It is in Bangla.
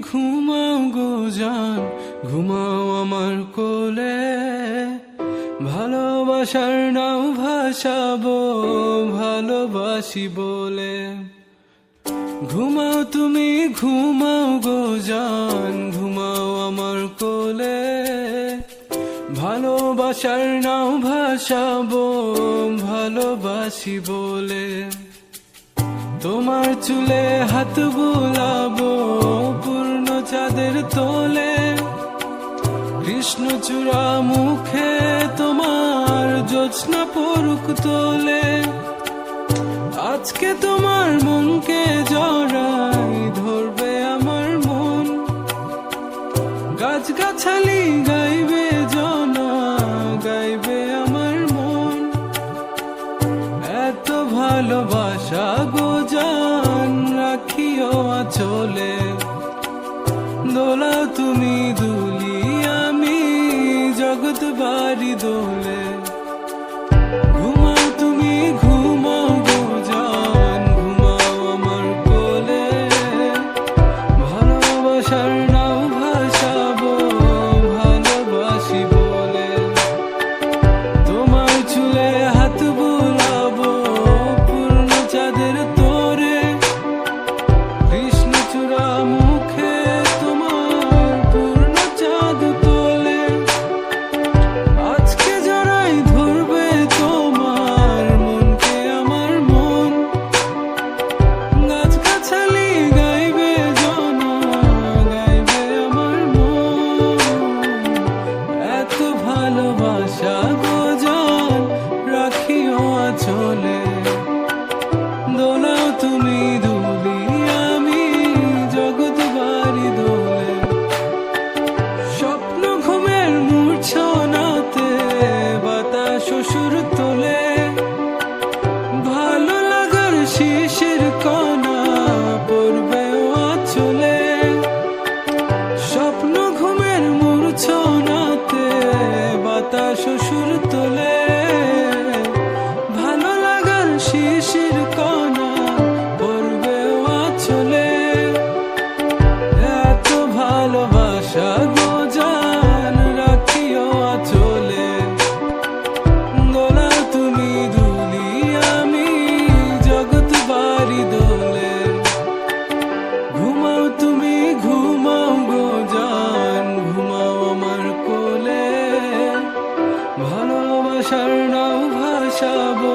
ঘুমাও গো জান, ঘুমাও আমার কোলে। ভালোবাসার নাও ভাসাবো ভালোবাসি বলে। ঘুমাও তুমি ঘুমাও গো জান, ঘুমাও আমার কোলে। ভালোবাসার নাও ভাসাবো ভালোবাসি বলে। তোমার চুলে হাত বুলাবো পূর্ণ চাঁদের তোলে। কৃষ্ণচূড়া মুখে তোমার জ্যোৎস্না পড়ুক তোলে। আজকে তোমার মনকে জড়াই ধরবে আমার মন। গাছগাছালি গাইবে জনা, গাইবে আমার মন। এত ভালোবাসা গো জান, রাখিও আঁচলে। দোলাও তুমি দুলি, আমি জগৎ বাড়ি দোলে। ঘুমাও তুমি ঘুমাও গো জান, ঘুমাও আমার কোলে। ভালোবাসার নাও ভাসাবো ভালোবাসি বলে। তোমার চুলে হাত বুলাবো পূর্ণ চাঁদের তোরে। কৃষ্ণচূড়া মুখে তোমার পূর্ণ চাঁদ তোলে। আজকে জড়াই ধরবে তোমার মনকে আমার মন। গাছগাছালি গাইবে জনা, গাইবে আমার মন। এত ভালোবাসা গো জান, রাখিও আঁচলে। দোলাও তুমি দুলি, আমি জগৎ বাড়ি দোলে। স্বপ্ন ঘুমের মূর্ছনাতে বাতাস সুর তোলে। ভালো লাগার শিশির কণা পড়বে আঁচলে। স্বপ্ন ঘুমের মূর্ছনাতে বাতাস সুর তোলে। ভালো লাগার শিশির কণা পড়বে আঁচলে। এত ভালোবাসা গো জান, রাখিও আঁচলে। দোলাও তুমি দুলি, আমি জগৎ বাড়ি দোলে। ঘুমাও তুমি ঘুমাও গো জান, ঘুমাও আমার কোলে। ভালোবাসার নাও ভাসাবো